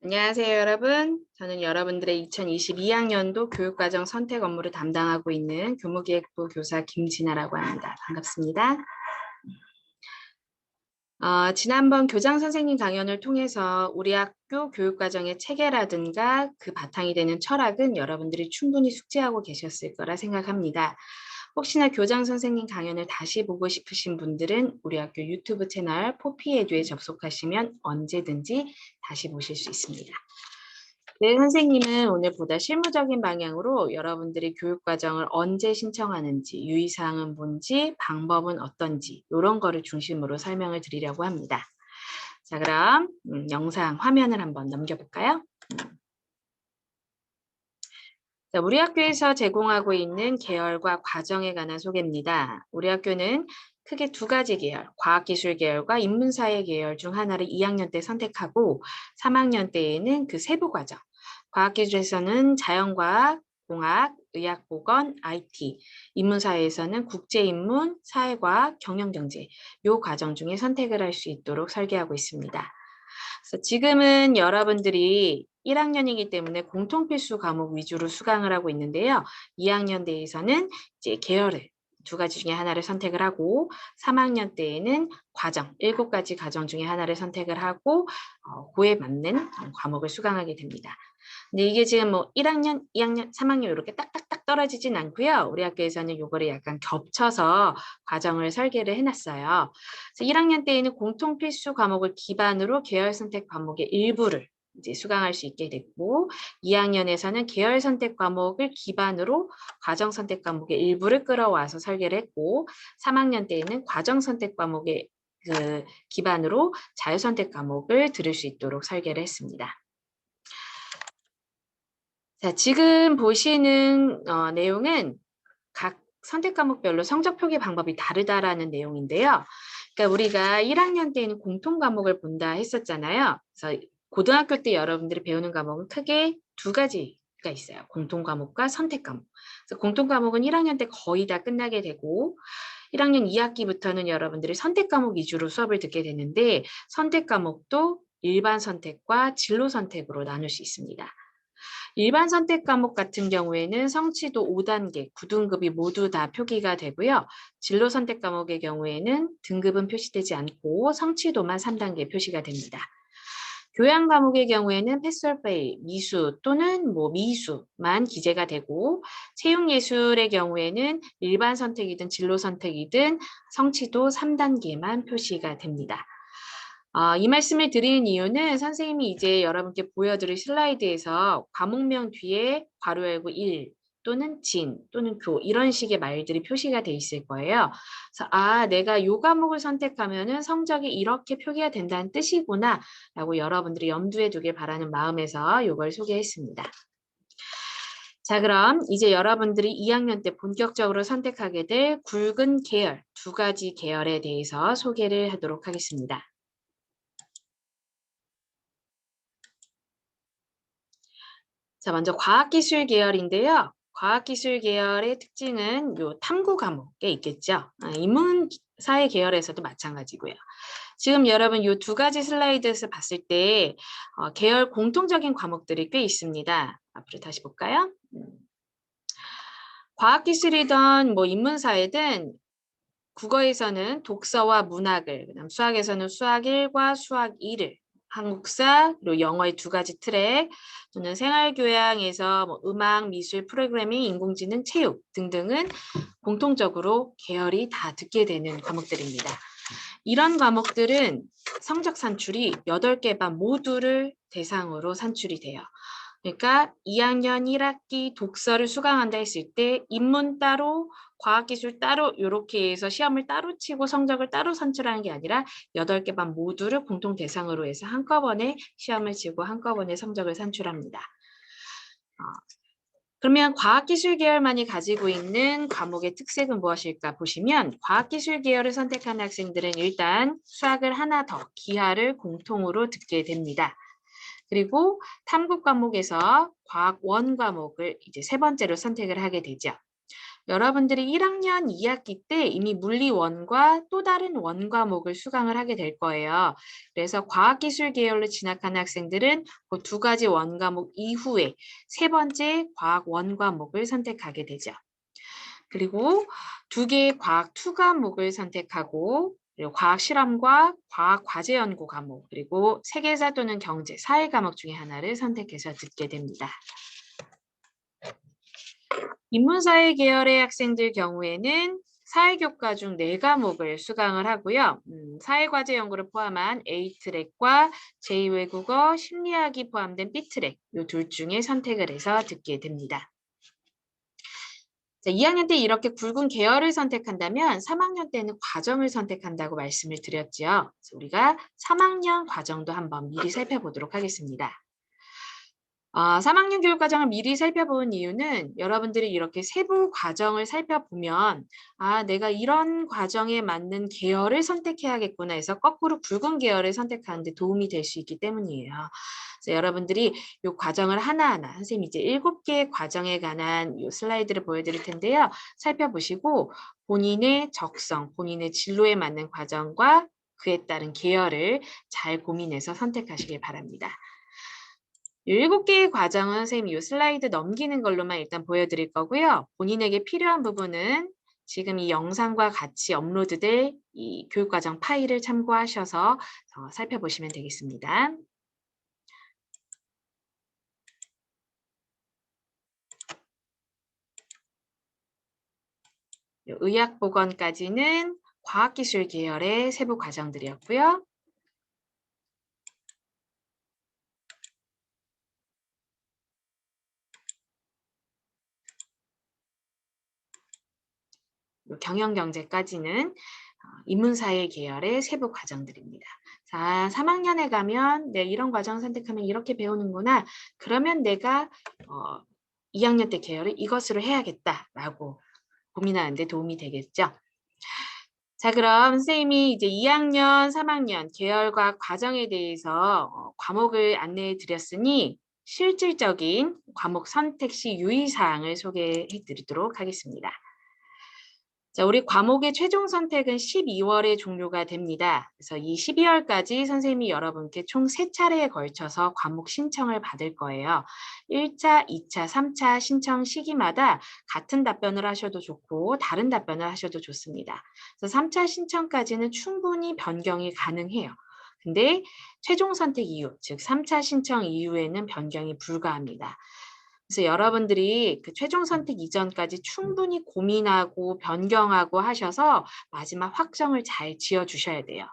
안녕하세요, 여러분. 저는 여러분들의 2022학년도 교육과정 선택 업무를 담당하고 있는 교무기획부 교사 김진아라고 합니다. 반갑습니다. 지난번 교장 선생님 강연을 통해서 우리 학교 교육과정의 체계라든가 그 바탕이 되는 철학은 여러분들이 충분히 숙지하고 계셨을 거라 생각합니다. 혹시나 교장 선생님 강연을 다시 보고 싶으신 분들은 우리 학교 유튜브 채널 포피에듀에 접속하시면 언제든지 다시 보실 수 있습니다. 네, 선생님은 오늘 보다 실무적인 방향으로 여러분들이 교육과정을 언제 신청하는지, 유의사항은 뭔지, 방법은 어떤지 이런 거를 중심으로 설명을 드리려고 합니다. 자, 그럼 영상 화면을 한번 넘겨볼까요? 자, 우리 학교에서 제공하고 있는 계열과 과정에 관한 소개입니다. 우리 학교는 크게 두 가지 계열, 과학기술 계열과 인문사회 계열 중 하나를 2학년 때 선택하고 3학년 때에는 그 세부 과정, 과학기술에서는 자연과학, 공학, 의학보건, IT, 인문사회에서는 국제인문, 사회과학, 경영경제 이 과정 중에 선택을 할 수 있도록 설계하고 있습니다. 그래서 지금은 여러분들이 1학년이기 때문에 공통필수 과목 위주로 수강을 하고 있는데요. 2학년 대에서는 이제 계열을 두 가지 중에 하나를 선택을 하고 3학년 때에는 과정, 7가지 과정 중에 하나를 선택을 하고 그에 맞는 과목을 수강하게 됩니다. 근데 이게 지금 뭐 1학년, 2학년, 3학년 이렇게 딱딱딱 떨어지진 않고요. 우리 학교에서는 이거를 약간 겹쳐서 과정을 설계를 해놨어요. 그래서 1학년 때에는 공통 필수 과목을 기반으로 계열 선택 과목의 일부를 이제 수강할 수 있게 됐고 2학년에서는 계열 선택 과목을 기반으로 과정 선택 과목의 일부를 끌어와서 설계를 했고 3학년 때에는 과정 선택 과목의 그 기반으로 자유 선택 과목을 들을 수 있도록 설계를 했습니다. 자, 지금 보시는 내용은 각 선택 과목별로 성적 표기 방법이 다르다라는 내용인데요. 그러니까 우리가 1학년 때에는 공통 과목을 본다 했었잖아요. 그래서 고등학교 때 여러분들이 배우는 과목은 크게 두 가지가 있어요. 공통 과목과 선택 과목. 그래서 공통 과목은 1학년 때 거의 다 끝나게 되고 1학년 2학기부터는 여러분들이 선택 과목 위주로 수업을 듣게 되는데 선택 과목도 일반 선택과 진로 선택으로 나눌 수 있습니다. 일반 선택 과목 같은 경우에는 성취도 5단계, 9등급이 모두 다 표기가 되고요. 진로 선택 과목의 경우에는 등급은 표시되지 않고 성취도만 3단계 표시가 됩니다. 교양 과목의 경우에는 패스 or 페일, 미수 또는 미수만 기재가 되고 체육예술의 경우에는 일반 선택이든 진로 선택이든 성취도 3단계만 표시가 됩니다. 이 말씀을 드리는 이유는 선생님이 이제 여러분께 보여드릴 슬라이드에서 과목명 뒤에 괄호 열고 1 또는 진 또는 교 이런 식의 말들이 표시가 돼 있을 거예요. 그래서 내가 이 과목을 선택하면은 성적이 이렇게 표기가 된다는 뜻이구나 라고 여러분들이 염두에 두길 바라는 마음에서 이걸 소개했습니다. 자, 그럼 이제 여러분들이 2학년 때 본격적으로 선택하게 될 굵은 계열, 두 가지 계열에 대해서 소개를 하도록 하겠습니다. 자, 먼저 과학기술 계열인데요. 과학기술 계열의 특징은 요 탐구 과목에 있겠죠. 인문사회 계열에서도 마찬가지고요. 지금 여러분 요 두 가지 슬라이드에서 봤을 때 계열 공통적인 과목들이 꽤 있습니다. 앞으로 다시 볼까요? 과학기술이든 인문사회든 국어에서는 독서와 문학을, 그다음 수학에서는 수학 1과 수학 2를, 한국사, 그리고 영어의 두 가지 트랙, 또는 생활교양에서 음악, 미술, 프로그래밍, 인공지능, 체육 등등은 공통적으로 계열이 다 듣게 되는 과목들입니다. 이런 과목들은 성적 산출이 8개 반 모두를 대상으로 산출이 돼요. 그러니까 2학년 1학기 독서를 수강한다 했을 때 인문 따로, 과학기술 따로 이렇게 해서 시험을 따로 치고 성적을 따로 산출하는 게 아니라 8개 반 모두를 공통 대상으로 해서 한꺼번에 시험을 치고 한꺼번에 성적을 산출합니다. 그러면 과학기술 계열만이 가지고 있는 과목의 특색은 무엇일까 보시면 과학기술 계열을 선택한 학생들은 일단 수학을 하나 더, 기하를 공통으로 듣게 됩니다. 그리고 탐구 과목에서 과학 원 과목을 이제 세 번째로 선택을 하게 되죠. 여러분들이 1학년 2학기 때 이미 물리 1과 또 다른 원 과목을 수강을 하게 될 거예요. 그래서 과학기술 계열로 진학하는 학생들은 그 두 가지 원 과목 이후에 세 번째 과학 원 과목을 선택하게 되죠. 그리고 두 개의 과학 2 과목을 선택하고 그리고 과학 실험과 과학 과제 연구 과목 그리고 세계사 또는 경제, 사회 과목 중에 하나를 선택해서 듣게 됩니다. 인문사회 계열의 학생들 경우에는 사회교과 중 4과목을 수강을 하고요. 사회과제 연구를 포함한 A트랙과 제2외국어, 심리학이 포함된 B트랙 이 둘 중에 선택을 해서 듣게 됩니다. 자, 2학년 때 이렇게 굵은 계열을 선택한다면 3학년 때는 과정을 선택한다고 말씀을 드렸죠. 그래서 우리가 3학년 과정도 한번 미리 살펴보도록 하겠습니다. 3학년 교육과정을 미리 살펴본 이유는 여러분들이 이렇게 세부 과정을 살펴보면 내가 이런 과정에 맞는 계열을 선택해야겠구나 해서 거꾸로 굵은 계열을 선택하는 데 도움이 될 수 있기 때문이에요. 그래서 여러분들이 이 과정을 하나하나 선생님이 이제 7개의 과정에 관한 이 슬라이드를 보여드릴 텐데요. 살펴보시고 본인의 적성, 본인의 진로에 맞는 과정과 그에 따른 계열을 잘 고민해서 선택하시길 바랍니다. 7개의 과정은 선생님이 이 슬라이드 넘기는 걸로만 일단 보여드릴 거고요. 본인에게 필요한 부분은 지금 이 영상과 같이 업로드될 이 교육과정 파일을 참고하셔서 살펴보시면 되겠습니다. 의학보건까지는 과학기술 계열의 세부 과정들이었고요. 경영경제까지는 인문사회 계열의 세부 과정들입니다. 자, 3학년에 가면 이런 과정 선택하면 이렇게 배우는구나. 그러면 내가 2학년 때 계열을 이것으로 해야겠다라고 고민하는 데 도움이 되겠죠. 자, 그럼 선생님이 이제 2학년, 3학년 계열과 과정에 대해서 과목을 안내해 드렸으니 실질적인 과목 선택 시 유의사항을 소개해 드리도록 하겠습니다. 자, 우리 과목의 최종 선택은 12월에 종료가 됩니다. 그래서 이 12월까지 선생님이 여러분께 총 3차례에 걸쳐서 과목 신청을 받을 거예요. 1차, 2차, 3차 신청 시기마다 같은 답변을 하셔도 좋고 다른 답변을 하셔도 좋습니다. 그래서 3차 신청까지는 충분히 변경이 가능해요. 근데 최종 선택 이후, 즉 3차 신청 이후에는 변경이 불가합니다. 그래서 여러분들이 그 최종 선택 이전까지 충분히 고민하고 변경하고 하셔서 마지막 확정을 잘 지어 주셔야 돼요.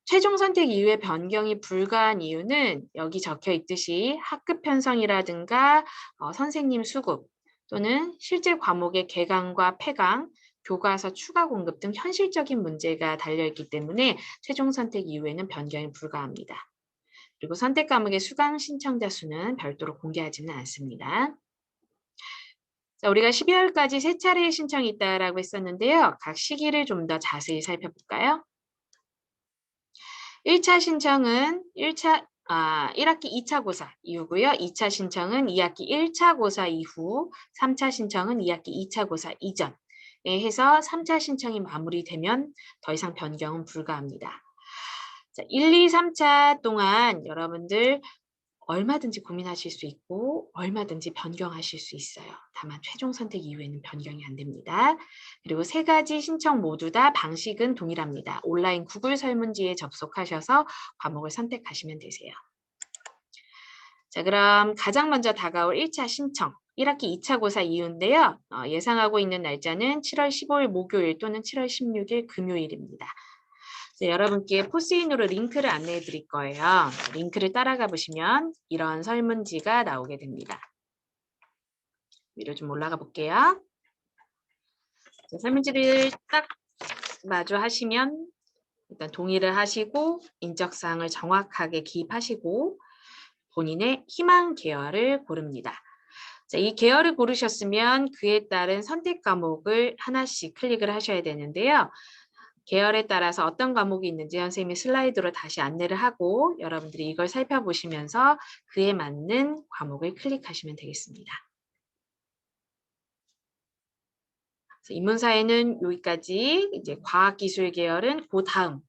최종 선택 이후에 변경이 불가한 이유는 여기 적혀 있듯이 학급 편성이라든가 선생님 수급 또는 실제 과목의 개강과 폐강, 교과서 추가 공급 등 현실적인 문제가 달려있기 때문에 최종 선택 이후에는 변경이 불가합니다. 그리고 선택 과목의 수강 신청자 수는 별도로 공개하지는 않습니다. 자, 우리가 12월까지 3차례의 신청이 있다라고 했었는데요. 각 시기를 좀 더 자세히 살펴볼까요? 1차 신청은 1학기 2차 고사 이후고요. 2차 신청은 2학기 1차 고사 이후, 3차 신청은 2학기 2차 고사 이전에 해서 3차 신청이 마무리되면 더 이상 변경은 불가합니다. 자, 1, 2, 3차 동안 여러분들 얼마든지 고민하실 수 있고 얼마든지 변경하실 수 있어요. 다만 최종 선택 이후에는 변경이 안 됩니다. 그리고 3가지 신청 모두 다 방식은 동일합니다. 온라인 구글 설문지에 접속하셔서 과목을 선택하시면 되세요. 자, 그럼 가장 먼저 다가올 1차 신청. 1학기 2차 고사 이후인데요. 예상하고 있는 날짜는 7월 15일 목요일 또는 7월 16일 금요일입니다. 여러분께 포스트잇으로 링크를 안내해 드릴 거예요. 링크를 따라가 보시면 이런 설문지가 나오게 됩니다. 위로 좀 올라가 볼게요. 설문지를 딱 마주 하시면 일단 동의를 하시고 인적사항을 정확하게 기입하시고 본인의 희망 계열을 고릅니다. 자, 이 계열을 고르셨으면 그에 따른 선택 과목을 하나씩 클릭을 하셔야 되는데요. 계열에 따라서 어떤 과목이 있는지 선생님이 슬라이드로 다시 안내를 하고 여러분들이 이걸 살펴보시면서 그에 맞는 과목을 클릭하시면 되겠습니다. 인문사회는 여기까지, 이제 과학기술 계열은 그 다음에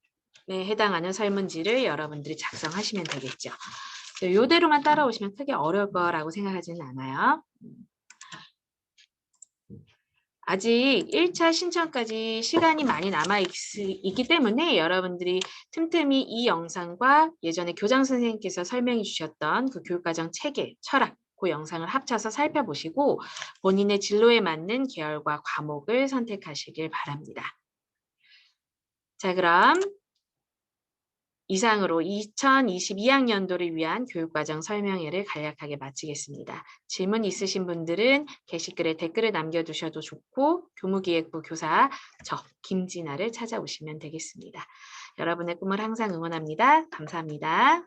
해당하는 설문지를 여러분들이 작성하시면 되겠죠. 이대로만 따라오시면 크게 어려울 거라고 생각하지는 않아요. 아직 1차 신청까지 시간이 많이 있기 때문에 여러분들이 틈틈이 이 영상과 예전에 교장 선생님께서 설명해 주셨던 그 교육과정 체계, 철학, 그 영상을 합쳐서 살펴보시고 본인의 진로에 맞는 계열과 과목을 선택하시길 바랍니다. 자, 그럼 이상으로 2022학년도를 위한 교육과정 설명회를 간략하게 마치겠습니다. 질문 있으신 분들은 게시글에 댓글을 남겨두셔도 좋고 교무기획부 교사 저 김진아를 찾아오시면 되겠습니다. 여러분의 꿈을 항상 응원합니다. 감사합니다.